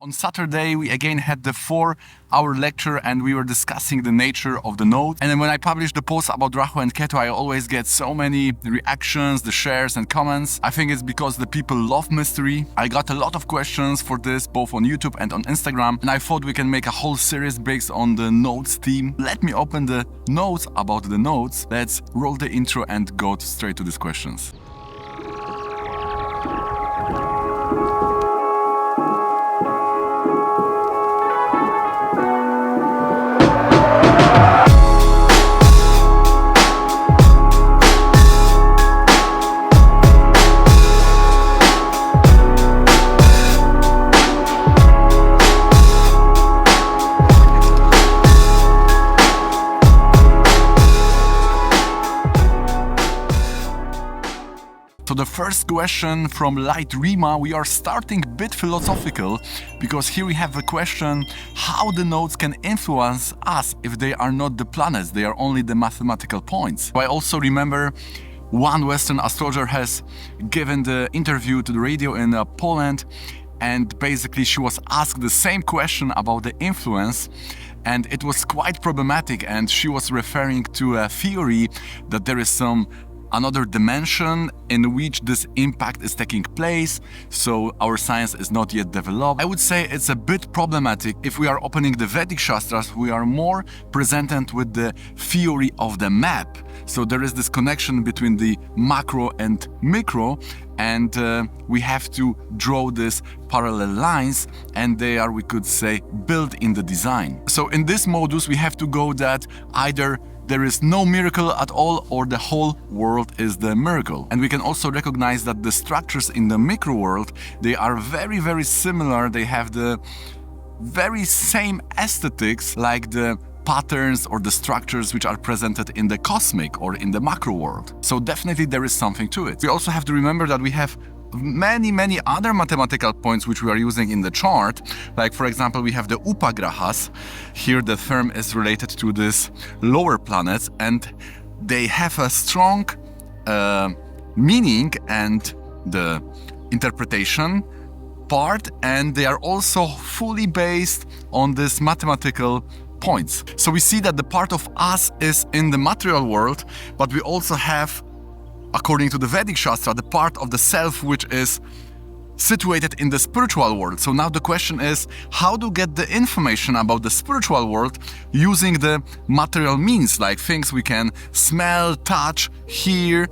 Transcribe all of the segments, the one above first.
On Saturday, we again had the 4-hour lecture and we were discussing the nature of the node. And then when I publish the post about Rahu and Ketu, I always get so many reactions, the shares and comments. I think it's because the people love mystery. I got a lot of questions for this, both on YouTube and on Instagram. And I thought we can make a whole series based on the nodes theme. Let me open the notes about the nodes. Let's roll the intro and go straight to these questions. So the first question from Light Rima, we are starting a bit philosophical because here we have a question how the nodes can influence us if they are not the planets, they are only the mathematical points. I also remember one Western astrologer has given the interview to the radio in Poland, and basically she was asked the same question about the influence, and it was quite problematic, and she was referring to a theory that there is another dimension in which this impact is taking place, so our science is not yet developed. I would say it's a bit problematic. If we are opening the Vedic Shastras, we are more presented with the theory of the map. So there is this connection between the macro and micro, and we have to draw these parallel lines, and they are, we could say, built in the design. So in this modus, we have to go that either there is no miracle at all or the whole world is the miracle. And we can also recognize that the structures in the micro world, they are very, very similar. They have the very same aesthetics like the patterns or the structures which are presented in the cosmic or in the macro world. So definitely there is something to it. We also have to remember that we have many other mathematical points which we are using in the chart. Like, for example, we have the upagrahas. Here the term is related to these lower planets, and they have a strong meaning and the interpretation part, and they are also fully based on these mathematical points. So we see that the part of us is in the material world, but we also have, according to the Vedic Shastra, the part of the self which is situated in the spiritual world. So now the question is how to get the information about the spiritual world using the material means, like things we can smell, touch, hear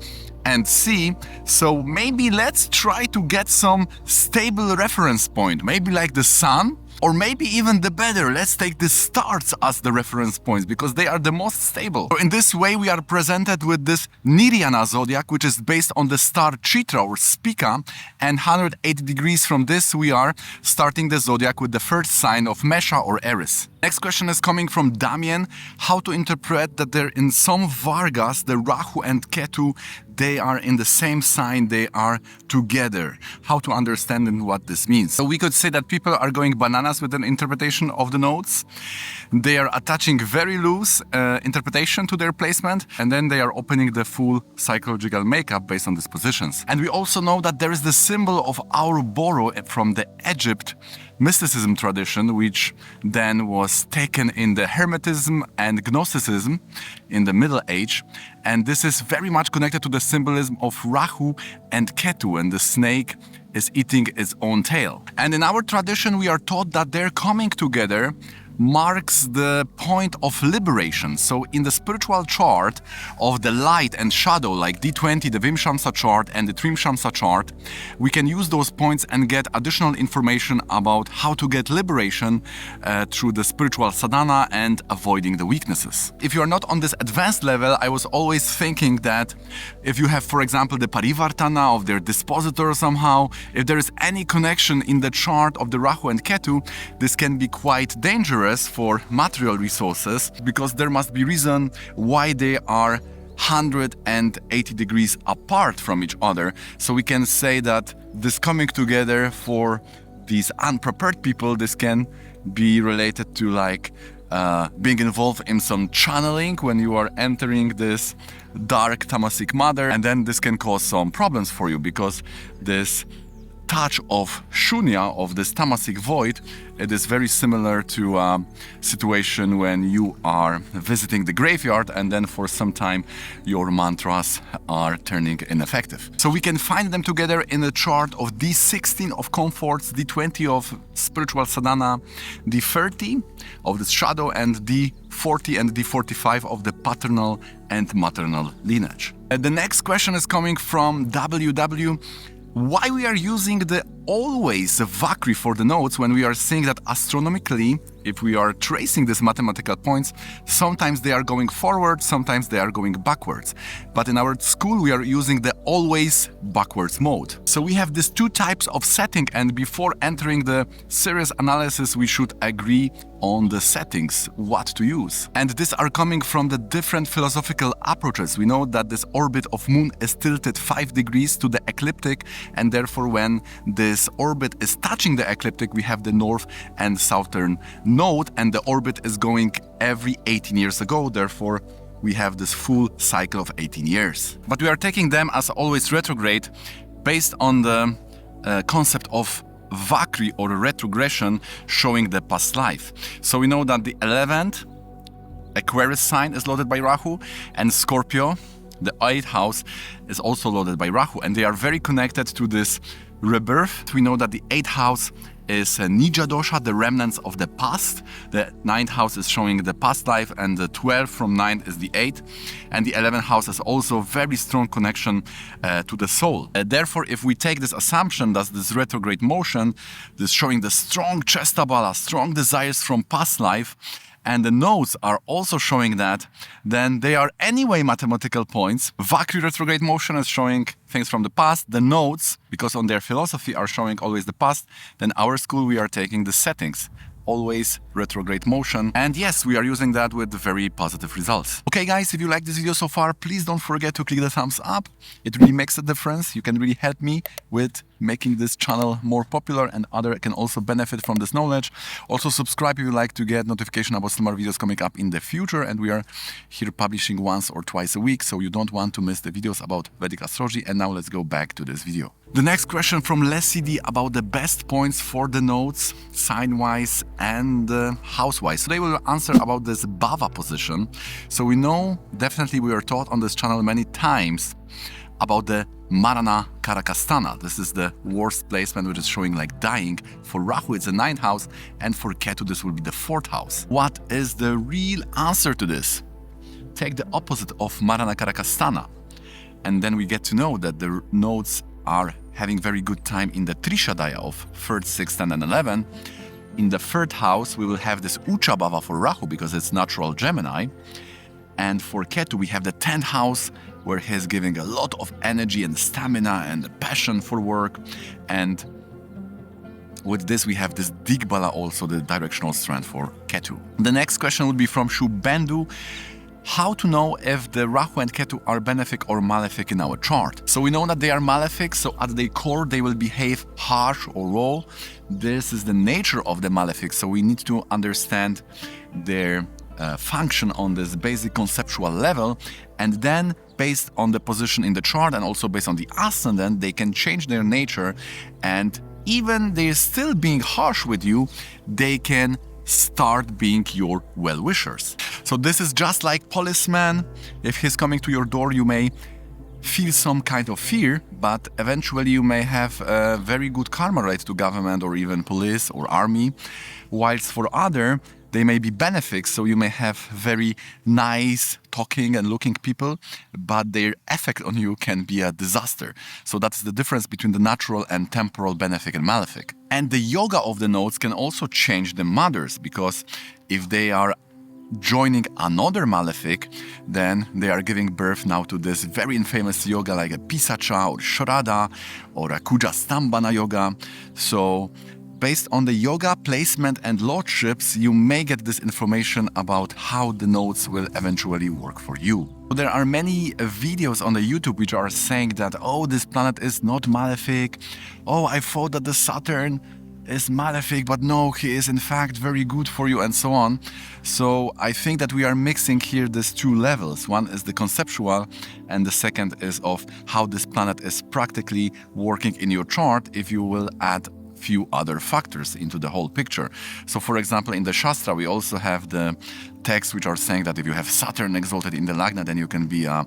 and see. So maybe let's try to get some stable reference point, maybe like the sun, or maybe even the better, let's take the stars as the reference points because they are the most stable. So in this way we are presented with this Nirjana zodiac, which is based on the star Chitra or Spica, and 180 degrees from this we are starting the zodiac with the first sign of Mesha or Aries. Next question is coming from Damien. How to interpret that there in some Vargas, the Rahu and Ketu, they are in the same sign, they are together. How to understand and what this means. So we could say that people are going bananas with an interpretation of the nodes. They are attaching very loose interpretation to their placement, and then they are opening the full psychological makeup based on these positions. And we also know that there is the symbol of Ouroboros from the Egypt mysticism tradition, which then was taken in the Hermetism and Gnosticism in the Middle Age. And this is very much connected to the symbolism of Rahu and Ketu, and the snake is eating its own tail. And in our tradition, we are taught that their coming together marks the point of liberation. So in the spiritual chart of the light and shadow, like D20, the Vimshamsa chart and the Trimshamsa chart, we can use those points and get additional information about how to get liberation through the spiritual sadhana and avoiding the weaknesses. If you are not on this advanced level, I was always thinking that if you have, for example, the Parivartana of their dispositor somehow, if there is any connection in the chart of the Rahu and Ketu, this can be quite dangerous for material resources, because there must be reason why they are 180 degrees apart from each other. So we can say that this coming together for these unprepared people, this can be related to like being involved in some channeling when you are entering this dark tamasic matter, and then this can cause some problems for you because this touch of shunya, of this tamasic void, it is very similar to a situation when you are visiting the graveyard and then for some time your mantras are turning ineffective. So we can find them together in the chart of D16 of comforts, D20 of spiritual sadhana, D30 of the shadow, and D40 and D45 of the paternal and maternal lineage. The next question is coming from WW. Why we are using the always Vakri for the nodes when we are seeing that astronomically, if we are tracing these mathematical points, sometimes they are going forward, sometimes they are going backwards. But in our school, we are using the always backwards mode. So we have these two types of setting, and before entering the serious analysis, we should agree on the settings, what to use. And these are coming from the different philosophical approaches. We know that this orbit of moon is tilted 5 degrees to the ecliptic, and therefore when this orbit is touching the ecliptic, we have the north and southern node, and the orbit is going every 18 years ago. Therefore, we have this full cycle of 18 years. But we are taking them as always retrograde based on the concept of Vakri or retrogression showing the past life. So we know that the 11th Aquarius sign is loaded by Rahu, and Scorpio, the 8th house, is also loaded by Rahu, and they are very connected to this rebirth. We know that the 8th house is Nija dosha, the remnants of the past. The 9th house is showing the past life, and the 12th from 9 is the 8th. And the 11th house is also very strong connection to the soul. Therefore, if we take this assumption that this retrograde motion, this showing the strong chestabala, strong desires from past life, and the nodes are also showing that, then they are anyway mathematical points. Vakri retrograde motion is showing things from the past. The nodes, because on their philosophy, are showing always the past. Then our school, we are taking the settings, always retrograde motion. And yes, we are using that with very positive results. Okay guys, if you like this video so far, please don't forget to click the thumbs up. It really makes a difference. You can really help me with making this channel more popular, and others can also benefit from this knowledge. Also subscribe if you like to get notification about some more videos coming up in the future, and we are here publishing once or twice a week, so you don't want to miss the videos about Vedic astrology. And now let's go back to this video. The next question from LesCD about the best points for the nodes, sign-wise and house-wise. So they will answer about this Bhava position. So we know, definitely we are taught on this channel many times about the Marana Karakastana. This is the worst placement, which is showing like dying. For Rahu, it's the 9th house, and for Ketu, this will be the 4th house. What is the real answer to this? Take the opposite of Marana Karakastana, and then we get to know that the nodes are having very good time in the Trishadaya of 3rd, 6th, and 11. In the 3rd house, we will have this Ucha Bhava for Rahu because it's natural Gemini. And for Ketu, we have the 10th house, where he's giving a lot of energy and stamina and passion for work. And with this, we have this Digbala, also the directional strength for Ketu. The next question would be from Shubendu. How to know if the Rahu and Ketu are benefic or malefic in our chart? So we know that they are malefic, so at their core they will behave harsh or raw. This is the nature of the malefic, so we need to understand their function on this basic conceptual level, and then based on the position in the chart and also based on the ascendant, they can change their nature, and even they're still being harsh with you, they can start being your well-wishers. So this is just like policeman. If he's coming to your door, you may feel some kind of fear, but eventually you may have a very good karma right to government or even police or army, whilst for other, they may be benefics, so you may have very nice talking and looking people, but their effect on you can be a disaster. So that's the difference between the natural and temporal benefic and malefic. And the yoga of the nodes can also change the mothers, because if they are joining another malefic, then they are giving birth now to this very infamous yoga like a Pisacha or Shrada or a Kuja Stambhana yoga. So based on the yoga placement and lordships, you may get this information about how the nodes will eventually work for you. There are many videos on the YouTube which are saying that, oh, this planet is not malefic. Oh, I thought that the Saturn is malefic, but no, he is in fact very good for you, and so on. So I think that we are mixing here these two levels. One is the conceptual, and the second is of how this planet is practically working in your chart if you will add few other factors into the whole picture. So for example, in the Shastra, we also have the texts which are saying that if you have Saturn exalted in the Lagna, then you can be a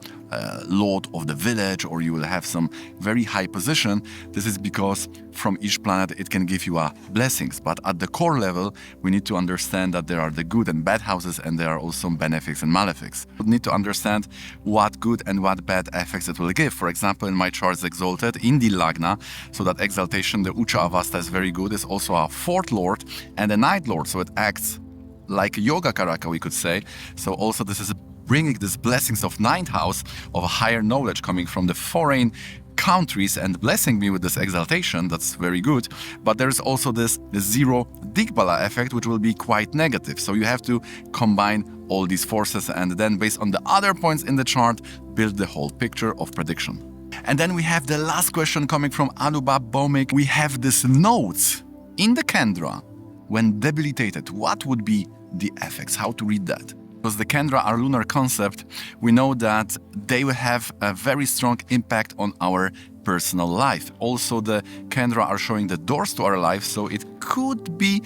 lord of the village, or you will have some very high position. This is because from each planet it can give you blessings. But at the core level, we need to understand that there are the good and bad houses, and there are also benefics and malefics. We need to understand what good and what bad effects it will give. For example, in my chart is exalted in the Lagna, so that exaltation, the Ucha Avasta, is very good. It's also a fourth lord and a ninth lord, so it acts like a yoga karaka, we could say. So also this is bringing these blessings of ninth house, of a higher knowledge coming from the foreign countries and blessing me with this exaltation. That's very good. But there's also this zero Digbala effect, which will be quite negative. So you have to combine all these forces, and then based on the other points in the chart, build the whole picture of prediction. And then we have the last question coming from Anubab Bomik. We have these nodes in the kendra when debilitated. What would be the effects? How to read that? Because the kendra are lunar concept, we know that they will have a very strong impact on our personal life. Also, the kendra are showing the doors to our life, so it could be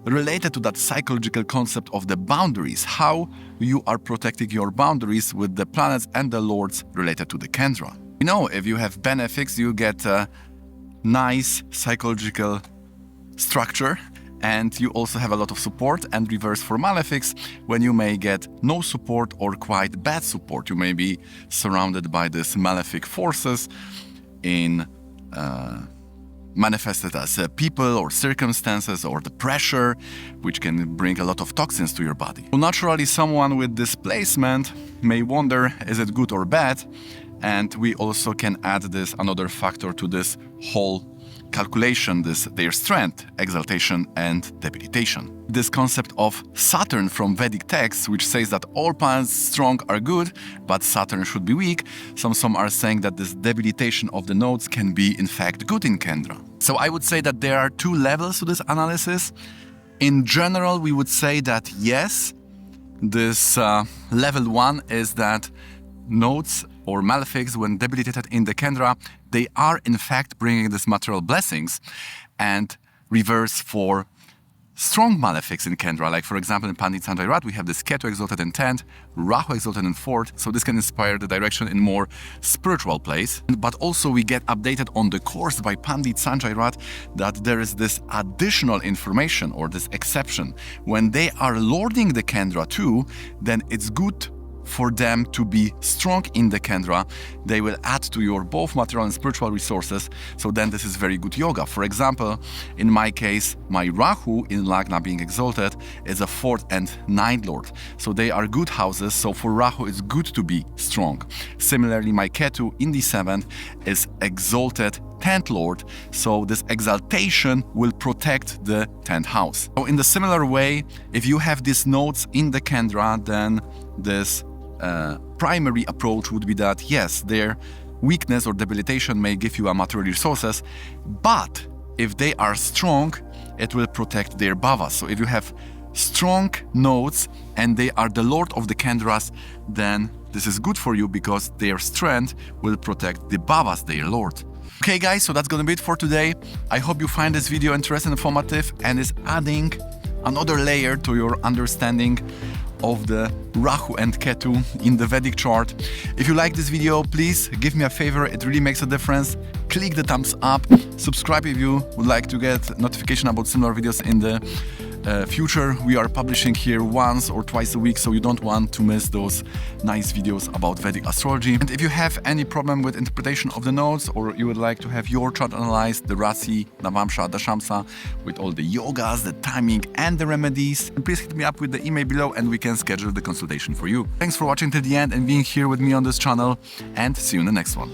related to that psychological concept of the boundaries, how you are protecting your boundaries with the planets and the lords related to the kendra. You know, if you have benefics, you get a nice psychological structure, and you also have a lot of support, and reverse for malefics, when you may get no support or quite bad support. You may be surrounded by these malefic forces in manifested as people or circumstances, or the pressure, which can bring a lot of toxins to your body. So naturally, someone with displacement may wonder, is it good or bad? And we also can add this another factor to this whole calculation, their strength, exaltation and debilitation. This concept of Saturn from Vedic texts, which says that all planets strong are good, but Saturn should be weak. Some are saying that this debilitation of the nodes can be in fact good in Kendra. So I would say that there are two levels to this analysis. In general, we would say that yes, this level one is that nodes or malefics, when debilitated in the kendra, they are in fact bringing these material blessings, and reverse for strong malefics in kendra. Like for example, in Pandit Sanjay Rath, we have this Ketu exalted in 10th, Rahu exalted in 4th, so this can inspire the direction in more spiritual place. But also we get updated on the course by Pandit Sanjay Rath that there is this additional information, or this exception. When they are lording the kendra too, then it's good for them to be strong in the kendra. They will add to your both material and spiritual resources, so then this is very good yoga. For example, in my case, my Rahu in Lagna being exalted is a 4th and 9th lord, so they are good houses, so for Rahu it's good to be strong. Similarly, my Ketu in the 7th is exalted 10th lord, so this exaltation will protect the 10th house. So in the similar way, if you have these nodes in the kendra, then this primary approach would be that yes, their weakness or debilitation may give you a material resources, but if they are strong, it will protect their bhavas. So if you have strong nodes and they are the lord of the kendras, then this is good for you because their strength will protect the bhavas, their lord. Okay guys, so that's gonna be it for today. I hope you find this video interesting and informative, and is adding another layer to your understanding of the Rahu and Ketu in the Vedic chart. If you like this video, please give me a favor, it really makes a difference. Click the thumbs up, subscribe if you would like to get notification about similar videos in the future. We are publishing here once or twice a week, so you don't want to miss those nice videos about Vedic astrology. And if you have any problem with interpretation of the nodes, or you would like to have your chart analyzed, the Rasi, Navamsha, Dashamsa, with all the yogas, the timing and the remedies, please hit me up with the email below and we can schedule the consultation for you. Thanks for watching till the end and being here with me on this channel, and see you in the next one.